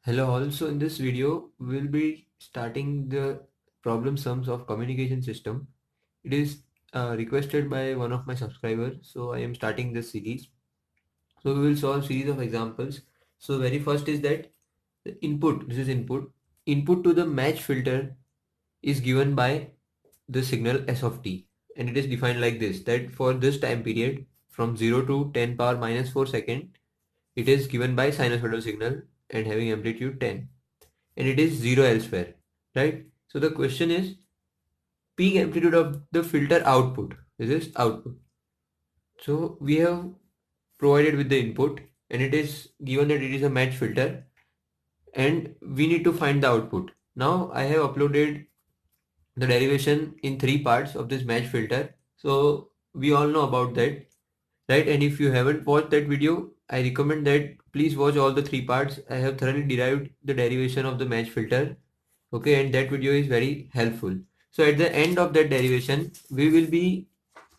Hello, also in this video, we'll be starting the problem sums of communication system. It is requested by one of my subscribers, so I am starting this series. So we will solve series of examples. So very first is that the input, this is input. Input to the match filter is given by the signal s of t, and it is defined like this, that for this time period from 0 to 10 power minus 4 second, it is given by sinusoidal signal and having amplitude 10. And it is 0 elsewhere, right? So the question is peak amplitude of the filter output. This is output. So we have provided with the input and it is given that it is a match filter and we need to find the output. Now I have uploaded the derivation in 3 parts of this match filter. So we all know about that, right? And if you haven't watched that video, I recommend that please watch all the 3 parts. I have thoroughly derived the derivation of the match filter. Okay, and that video is very helpful. So at the end of that derivation, we will be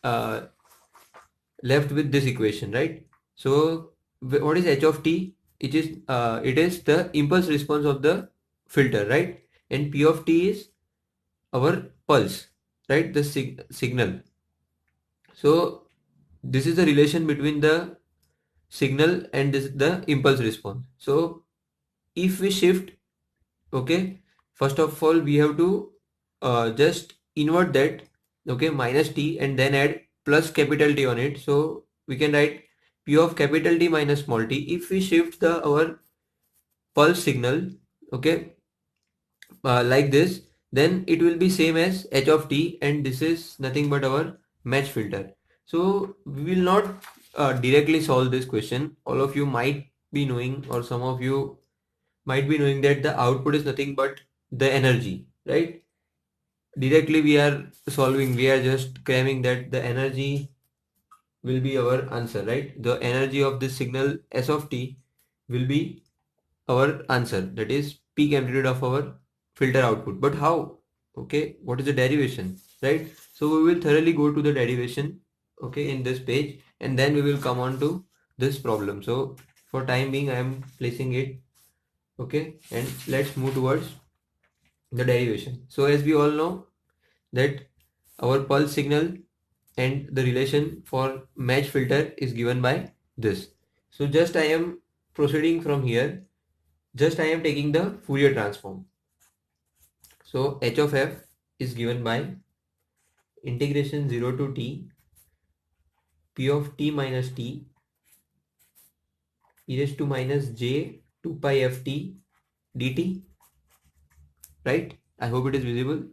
uh, left with this equation, right? So what is h of t? It is the impulse response of the filter, right? And p of t is our pulse, right? The signal. So this is the relation between the signal and the impulse response. So if we shift, okay, first of all we have to just invert that, okay, minus t and then add plus capital T on it. So we can write p of capital T minus small t. If we shift the our pulse signal, okay, like this, then it will be same as h of t, and this is nothing but our match filter. So we will not directly solve this question. All of you might be knowing, or some of you might be knowing, that the output is nothing but the energy, right? Directly we are solving, we are just cramming that the energy will be our answer, right? The energy of this signal s of t will be our answer, that is peak amplitude of our filter output. But how? Okay, what is the derivation, right? So we will thoroughly go to the derivation, okay, in this page, and then we will come on to this problem. So for time being I am placing it, okay, and let's move towards the derivation. So as we all know that our pulse signal and the relation for match filter is given by this. So just I am proceeding from here, just I am taking the Fourier transform. So h of f is given by integration 0 to t p of t minus t e raised to minus j 2 pi f t dt, right? I hope it is visible.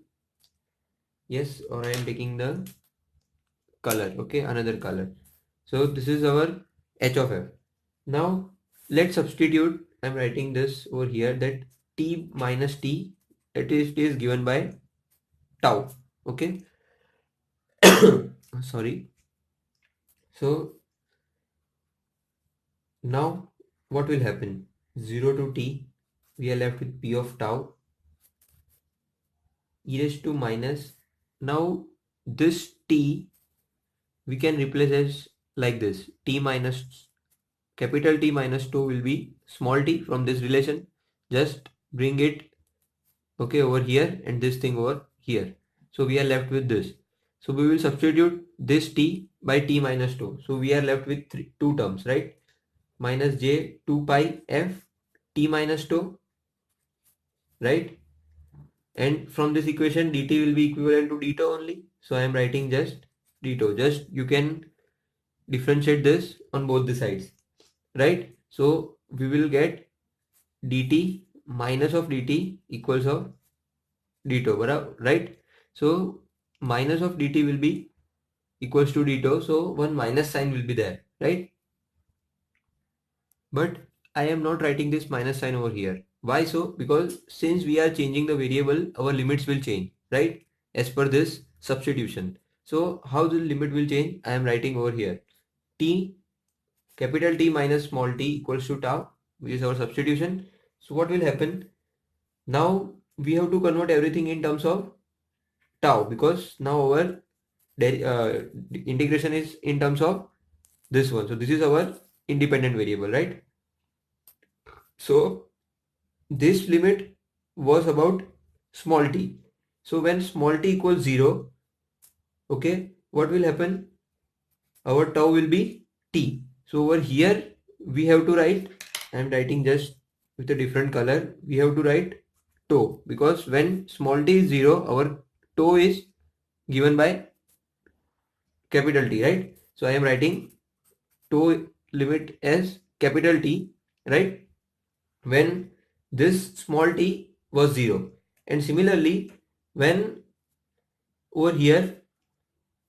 Yes, or I am taking the color, okay, another color. So this is our h of f. Now let's substitute. I'm writing this over here, that t minus t, it is given by tau, okay. Sorry. So now what will happen? 0 to t, we are left with p of tau e raised to minus, now this t we can replace as like this, t minus capital T minus 2 will be small t from this relation. Just bring it, okay, over here, and this thing over here. So we are left with this. So we will substitute this t by t minus 2. So we are left with two terms, right? Minus j 2 pi f t minus 2, right? And from this equation dt will be equivalent to d tau only. So I am writing just d tau. Just you can differentiate this on both the sides, right? So we will get dt minus of dt equals of d tau, right? So minus of dt will be equals to d tau, so one minus sign will be there, right? But I am not writing this minus sign over here. Why so? Because since we are changing the variable, our limits will change, right? As per this substitution. So how the limit will change? I am writing over here. T, capital T minus small t equals to tau, which is our substitution. So what will happen? Now we have to convert everything in terms of tau, because now our integration is in terms of this one. So this is our independent variable, right? So this limit was about small t. So when small t equals 0, okay, what will happen? Our tau will be t. So over here we have to write, I am writing just with a different color, we have to write tau, because when small t is 0, our tau is given by capital T, right? So I am writing tau limit as capital T, right? When this small t was 0. And similarly, when over here,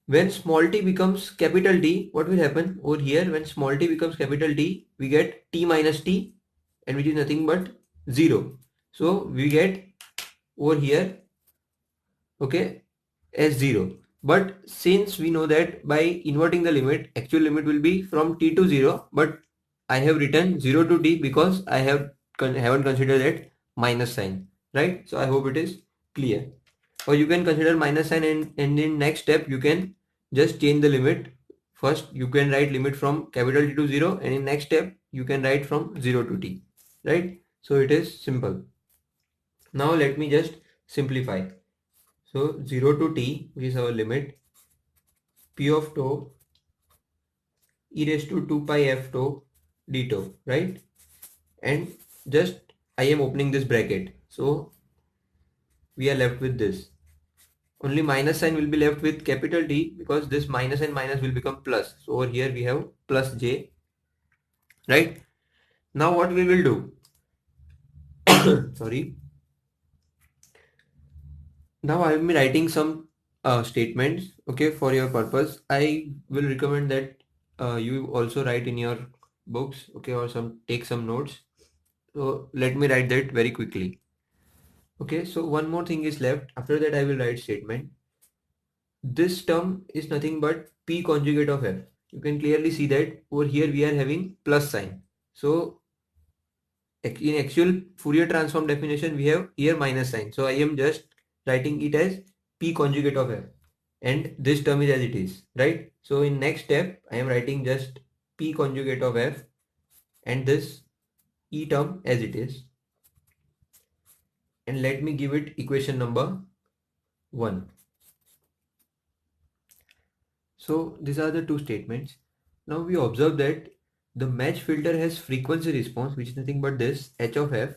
when small t becomes capital T, what will happen? Over here, when small t becomes capital T, we get t minus t, and which is nothing but 0. So we get over here, okay, as 0. But since we know that by inverting the limit, actual limit will be from t to 0, but I have written 0 to t because I haven't considered that minus sign, right? So I hope it is clear. Or you can consider minus sign, and in next step you can just change the limit. First you can write limit from capital T to 0, and in next step you can write from 0 to t, right? So it is simple. Now let me just simplify. So 0 to t, which is our limit, p of tau e raised to 2 pi f tau d tau, right? And just I am opening this bracket. So we are left with this. Only minus sign will be left with capital T, because this minus and minus will become plus. So over here we have plus j, right? Now what we will do? Sorry. Now I will be writing some statements, okay, for your purpose. I will recommend that you also write in your books, okay, or take some notes. So let me write that very quickly. Okay, so one more thing is left. After that I will write statement. This term is nothing but p conjugate of f. You can clearly see that over here we are having plus sign. So in actual Fourier transform definition we have here minus sign. So I am just writing it as p conjugate of f, and this term is as it is, right? So in next step I am writing just p conjugate of f and this e term as it is, and let me give it equation number 1. So these are the two statements. Now we observe that the match filter has frequency response, which is nothing but this h of f,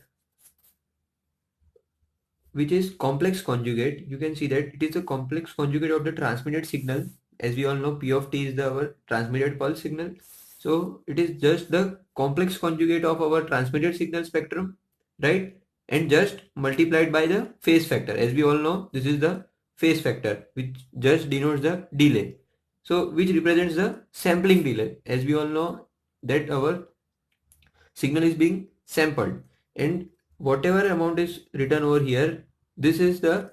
which is complex conjugate. You can see that it is a complex conjugate of the transmitted signal. As we all know, p of t is our transmitted pulse signal. So it is just the complex conjugate of our transmitted signal spectrum, right? And just multiplied by the phase factor. As we all know, this is the phase factor, which just denotes the delay. So which represents the sampling delay. As we all know that our signal is being sampled, and whatever amount is written over here, this is the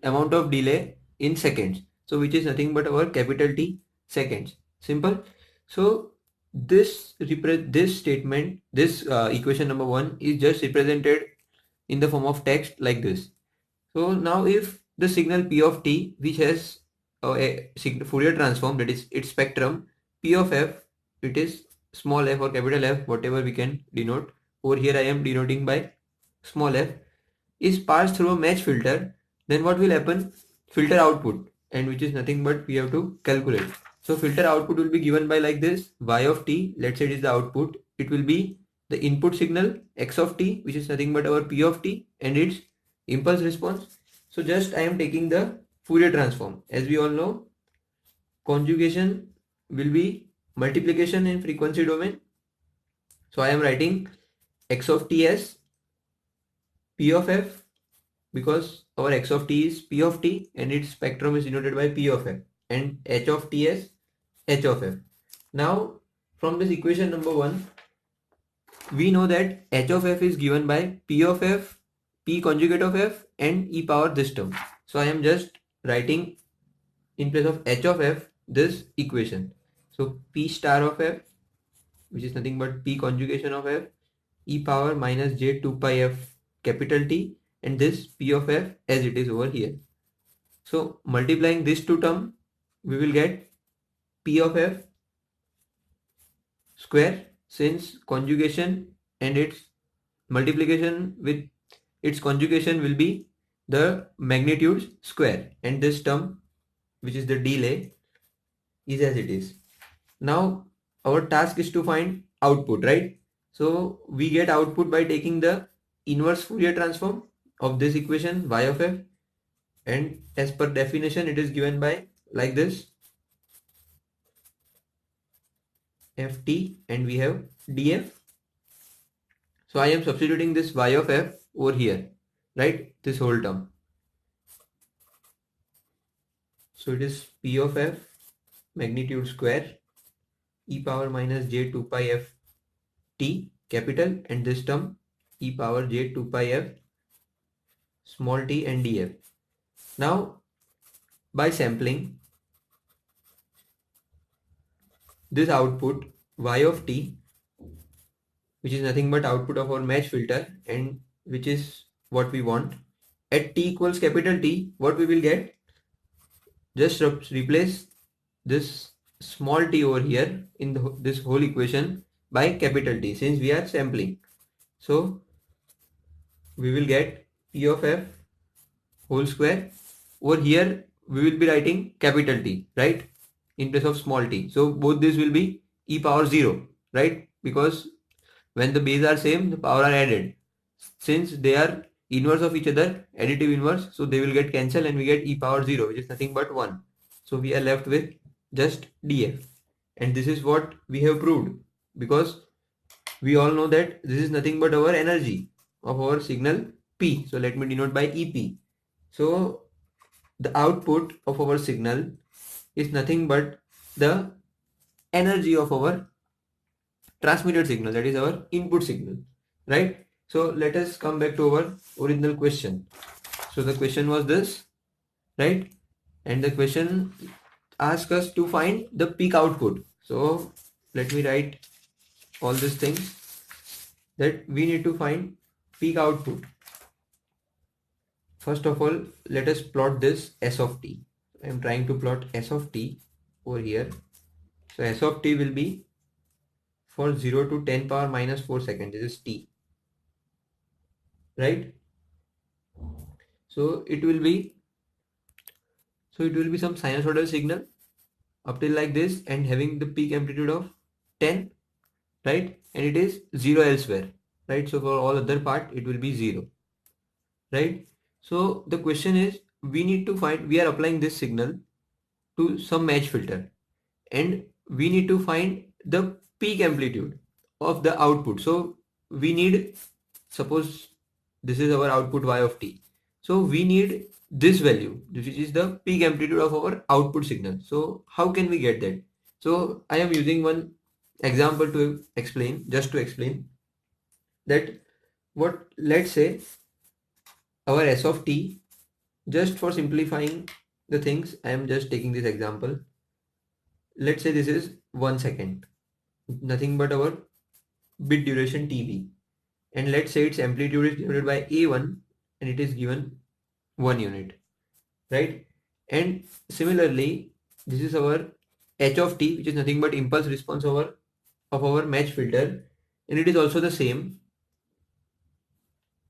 amount of delay in seconds, so which is nothing but our capital T seconds. Simple. So this statement, this equation number 1 is just represented in the form of text like this. So now if the signal p of t, which has a Fourier transform, that is its spectrum, p of f, it is small f or capital F, whatever we can denote. Over here I am denoting by small f, is passed through a match filter, then what will happen? Filter output, and which is nothing but we have to calculate. So filter output will be given by like this: y of t, let's say it is the output, it will be the input signal x of t, which is nothing but our p of t, and its impulse response. So just I am taking the Fourier transform. As we all know, conjugation will be multiplication in frequency domain. So I am writing x of t as p of f, because our x of t is p of t and its spectrum is denoted by p of f, and h of t as h of f. Now from this equation number 1, we know that h of f is given by p of f, p conjugate of f, and e power this term. So I am just writing in place of h of f this equation. So p star of f, which is nothing but p conjugation of f, e power minus j 2 pi f capital T, and this p of f as it is over here. So multiplying this two term, we will get p of f square, since conjugation and its multiplication with its conjugation will be the magnitude square, and this term, which is the delay, is as it is. Now our task is to find output, right? So we get output by taking the inverse Fourier transform of this equation y of f, and as per definition it is given by like this ft, and we have df. So I am substituting this y of f over here, right? This whole term. So it is p of f magnitude square e power minus j 2 pi f t capital, and this term e power j 2 pi f small t and df. Now by sampling this output y of t, which is nothing but output of our match filter, and which is what we want, at t equals capital T, what we will get, just replace this small t over here in this whole equation by capital T, since we are sampling. So we will get p of f whole square. Over here we will be writing capital T, right, in place of small t. So both this will be e power 0, right, because when the base are same, the power are added. Since they are inverse of each other, additive inverse, so they will get cancelled and we get e power 0, which is nothing but 1. So we are left with just df, and this is what we have proved, because we all know that this is nothing but our energy of our signal p. So let me denote by ep. So the output of our signal is nothing but the energy of our transmitted signal, that is our input signal, right? So let us come back to our original question. So the question was this, right? And the question asks us to find the peak output. So let me write all these things, that we need to find peak output. First of all, let us plot this s of t. I am trying to plot s of t over here. So s of t will be for 0 to 10 power minus 4 seconds. This is t, right? So it will be some sinusoidal signal up till like this, and having the peak amplitude of 10, right? And it is 0 elsewhere, right? So for all other part it will be 0, right? So the question is, we need to find, we are applying this signal to some match filter, and we need to find the peak amplitude of the output. So we need, suppose this is our output y of t, so we need this value, which is the peak amplitude of our output signal. So how can we get that? So I am using one example to explain, just to explain that, what, let's say our s of t, just for simplifying the things, I am just taking this example. Let's say this is 1 second, nothing but our bit duration tb, and let's say its amplitude is denoted by a1 and it is given 1 unit, right? And similarly, this is our h of t, which is nothing but impulse response of our match filter, and it is also the same.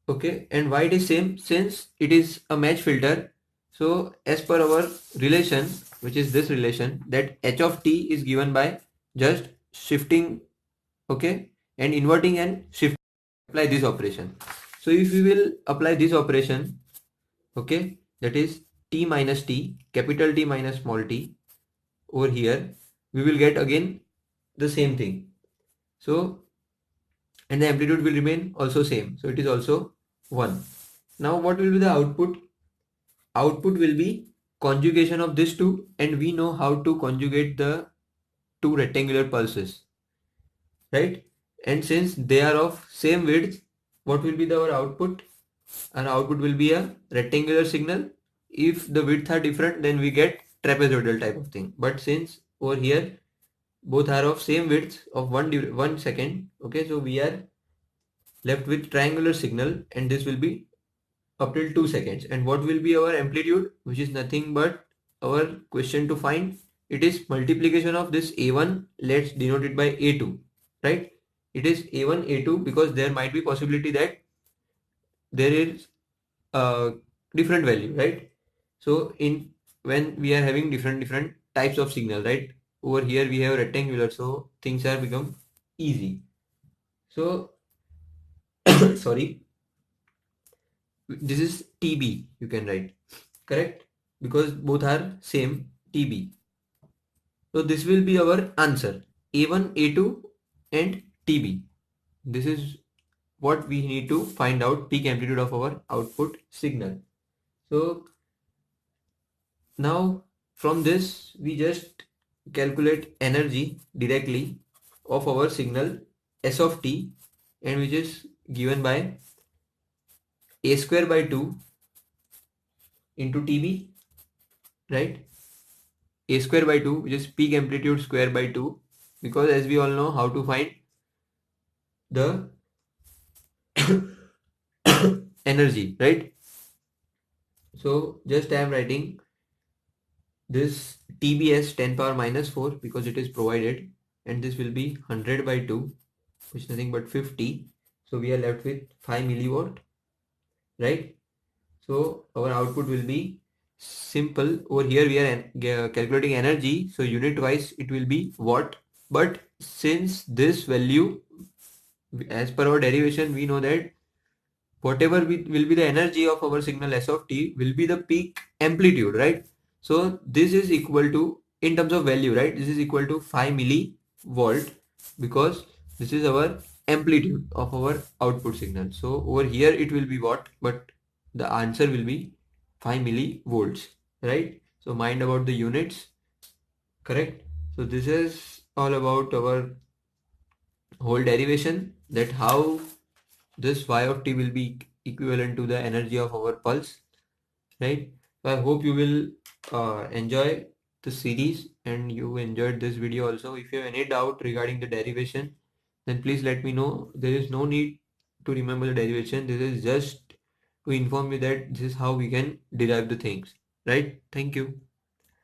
Okay, and why it is same? Since it is a match filter, so as per our relation, which is this relation, that h of t is given by just shifting, okay, and inverting and shifting, apply this operation. So if we will apply this operation, okay, that is t minus t, capital T minus small t, over here, we will get again the same thing. So, and the amplitude will remain also same. So it is also 1. Now what will be the output? Output will be conjugation of this two, and we know how to conjugate the two rectangular pulses, right? And since they are of same width, what will be our output? Our output will be a rectangular signal. If the width are different, then we get trapezoidal type of thing. But since over here both are of same width of 1 second, okay, so we are left with triangular signal, and this will be up till 2 seconds. And what will be our amplitude, which is nothing but our question to find? It is multiplication of this a1, let's denote it by a2, right? it is A1, A2 because there might be possibility that there is a different value, right? So in when we are having different types of signal, right? Over here we have rectangular, so things are become easy. So sorry, this is TB you can write, correct? Because both are same TB. So this will be our answer, A1, A2 and TB. This is what we need to find out peak amplitude of our output signal. So now from this we just calculate energy directly of our signal S of t, and which is given by a square by 2 into TB, right? A square by 2, which is peak amplitude square by 2, because as we all know how to find the energy, right? So just I am writing this TBS 10 power minus 4 because it is provided, and this will be 100 by 2, which is nothing but 50. So we are left with 5 milliwatt, right? So our output will be simple. Over here we are calculating energy, so unit wise it will be watt. But since this value, as per our derivation, we know that whatever will be the energy of our signal S of t will be the peak amplitude, right? So this is equal to, in terms of value, right, this is equal to 5 millivolt because this is our amplitude of our output signal. So over here it will be watt, but the answer will be 5 millivolts, right? So mind about the units, correct? So this is all about our whole derivation, that how this y of t will be equivalent to the energy of our pulse, right? So I hope you will enjoy the series and you enjoyed this video also. If you have any doubt regarding the derivation, then please let me know. There is no need to remember the derivation. This is just to inform you that this is how we can derive the things, right? Thank you.